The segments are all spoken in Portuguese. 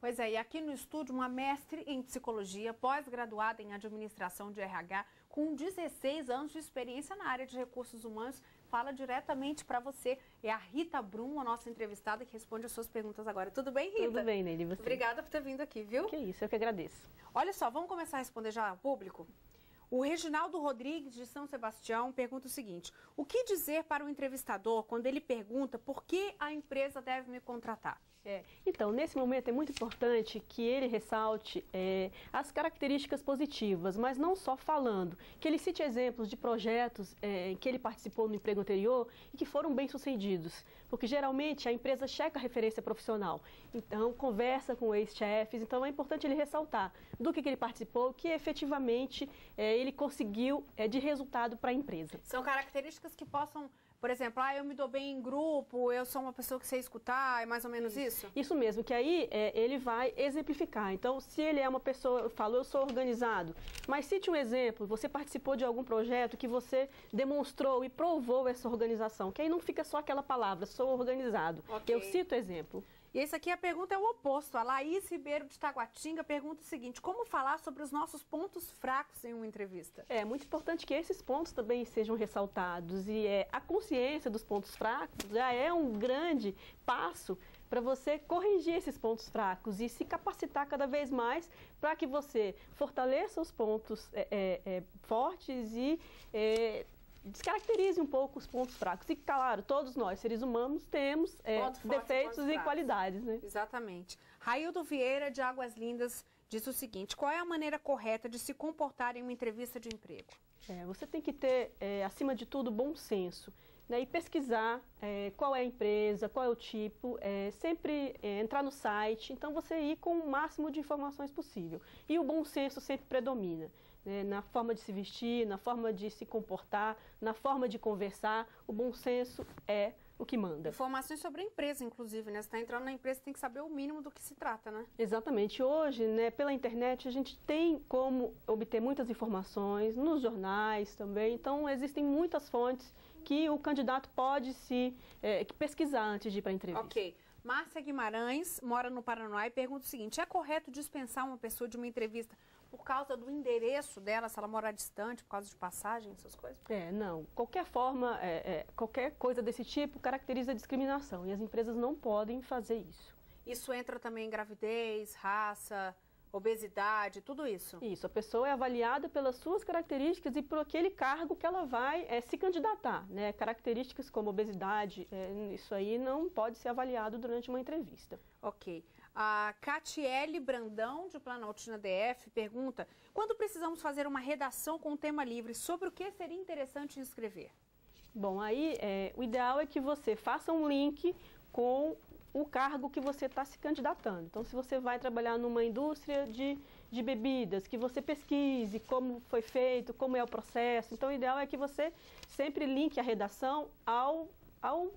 Pois é, e aqui no estúdio, uma mestre em psicologia, pós-graduada em administração de RH, com 16 anos de experiência na área de recursos humanos, fala diretamente para você. É a Rita Brum, a nossa entrevistada, que responde as suas perguntas agora. Tudo bem, Rita? Tudo bem, Neide, você? Obrigada por ter vindo aqui, viu? Que isso, eu que agradeço. Olha só, vamos começar a responder já ao público? O Reginaldo Rodrigues, de São Sebastião, pergunta o seguinte: o que dizer para o entrevistador quando ele pergunta por que a empresa deve me contratar? Então, nesse momento é muito importante que ele ressalte as características positivas, mas não só falando, que ele cite exemplos de projetos que ele participou no emprego anterior e que foram bem-sucedidos, porque geralmente a empresa checa a referência profissional, então conversa com ex-chefes, então é importante ele ressaltar do que ele participou, que efetivamente ele conseguiu de resultado para a empresa. São características que possam... Por exemplo, eu me dou bem em grupo, eu sou uma pessoa que sei escutar, é mais ou menos isso? Isso mesmo, que aí ele vai exemplificar. Então, se ele é uma pessoa, eu falo, eu sou organizado, mas cite um exemplo, você participou de algum projeto que você demonstrou e provou essa organização, que aí não fica só aquela palavra, sou organizado. Okay. Eu cito exemplo. E essa aqui a pergunta é o oposto. A Laís Ribeiro de Taguatinga pergunta o seguinte: como falar sobre os nossos pontos fracos em uma entrevista? É muito importante que esses pontos também sejam ressaltados e a consciência dos pontos fracos já é um grande passo para você corrigir esses pontos fracos e se capacitar cada vez mais para que você fortaleça os pontos fortes e descaracterize um pouco os pontos fracos. E, claro, todos nós, seres humanos, temos defeitos e qualidades, né? Exatamente. Raildo Vieira, de Águas Lindas, diz o seguinte: qual é a maneira correta de se comportar em uma entrevista de emprego? Você tem que ter, acima de tudo, bom senso, né? E pesquisar qual é a empresa, qual é o tipo, sempre entrar no site, então você ir com o máximo de informações possível. E o bom senso sempre predomina, né? Na forma de se vestir, na forma de se comportar, na forma de conversar, o bom senso é o que manda. Informações sobre a empresa, inclusive, né? Você está entrando na empresa, tem que saber o mínimo do que se trata, né? Exatamente. Hoje, né, pela internet, a gente tem como obter muitas informações, nos jornais também, então existem muitas fontes que o candidato pode pesquisar antes de ir para a entrevista. Ok. Márcia Guimarães, mora no Paraná, e pergunta o seguinte: é correto dispensar uma pessoa de uma entrevista por causa do endereço dela, se ela morar distante, por causa de passagem, essas coisas? Não. Qualquer forma, qualquer coisa desse tipo caracteriza discriminação e as empresas não podem fazer isso. Isso entra também em gravidez, raça, obesidade, tudo isso? Isso, a pessoa é avaliada pelas suas características e por aquele cargo que ela vai se candidatar, né? Características como obesidade, isso aí não pode ser avaliado durante uma entrevista. Ok. A Catiele Brandão, de Planaltina DF, pergunta: quando precisamos fazer uma redação com tema livre, sobre o que seria interessante escrever? Bom, aí o ideal é que você faça um link com o cargo que você está se candidatando. Então, se você vai trabalhar numa indústria de bebidas, que você pesquise como foi feito, como é o processo. Então, o ideal é que você sempre linke a redação ao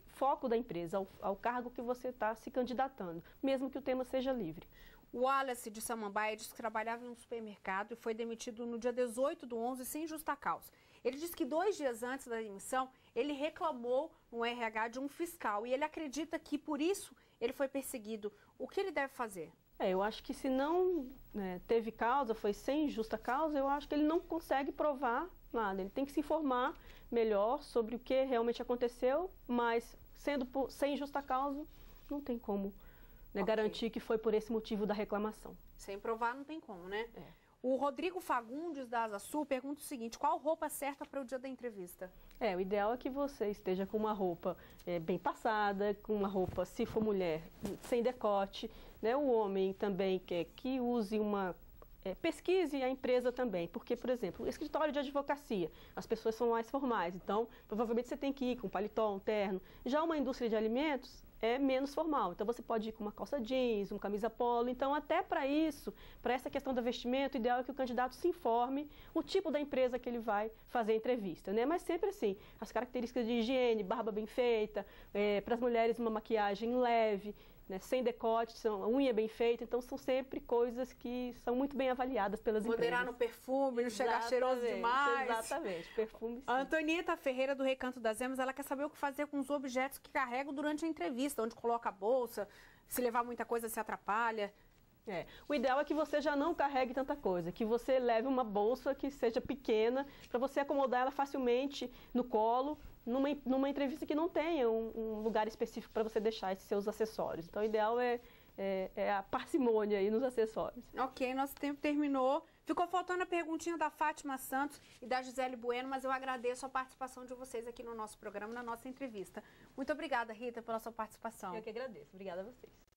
foco da empresa, ao cargo que você está se candidatando, mesmo que o tema seja livre. O Wallace, de Samambaia, disse que trabalhava em um supermercado e foi demitido no dia 18/11 sem justa causa. Ele disse que 2 dias antes da demissão, ele reclamou no RH de um fiscal e ele acredita que, por isso, ele foi perseguido. O que ele deve fazer? Eu acho que se não teve causa, foi sem justa causa, eu acho que ele não consegue provar nada. Ele tem que se informar melhor sobre o que realmente aconteceu, mas sendo sem justa causa, não tem como garantir que foi por esse motivo da reclamação. Sem provar não tem como, né? O Rodrigo Fagundes, da Asa Sul, pergunta o seguinte: qual roupa certa para o dia da entrevista? O ideal é que você esteja com uma roupa bem passada, com uma roupa, se for mulher, sem decote, né? O homem também que use uma... pesquise a empresa também, porque, por exemplo, o escritório de advocacia, as pessoas são mais formais, então provavelmente você tem que ir com um paletó, um terno. Já uma indústria de alimentos é menos formal, então você pode ir com uma calça jeans, uma camisa polo. Então, até para isso, para essa questão do vestimento, o ideal é que o candidato se informe o tipo da empresa que ele vai fazer a entrevista, né? Mas sempre assim, as características de higiene, barba bem feita, para as mulheres uma maquiagem leve, né, sem decote, unha bem feita, então são sempre coisas que são muito bem avaliadas pelas empresas. Moderar no perfume, não chegar cheiroso demais. Exatamente, perfume sim. A Antonieta Ferreira, do Recanto das Emas, ela quer saber o que fazer com os objetos que carregam durante a entrevista, onde coloca a bolsa, se levar muita coisa se atrapalha. O ideal é que você já não carregue tanta coisa, que você leve uma bolsa que seja pequena, para você acomodar ela facilmente no colo, numa entrevista que não tenha um lugar específico para você deixar esses seus acessórios. Então, o ideal é a parcimônia aí nos acessórios. Ok, nosso tempo terminou. Ficou faltando a perguntinha da Fátima Santos e da Gisele Bueno, mas eu agradeço a participação de vocês aqui no nosso programa, na nossa entrevista. Muito obrigada, Rita, pela sua participação. Eu que agradeço. Obrigada a vocês.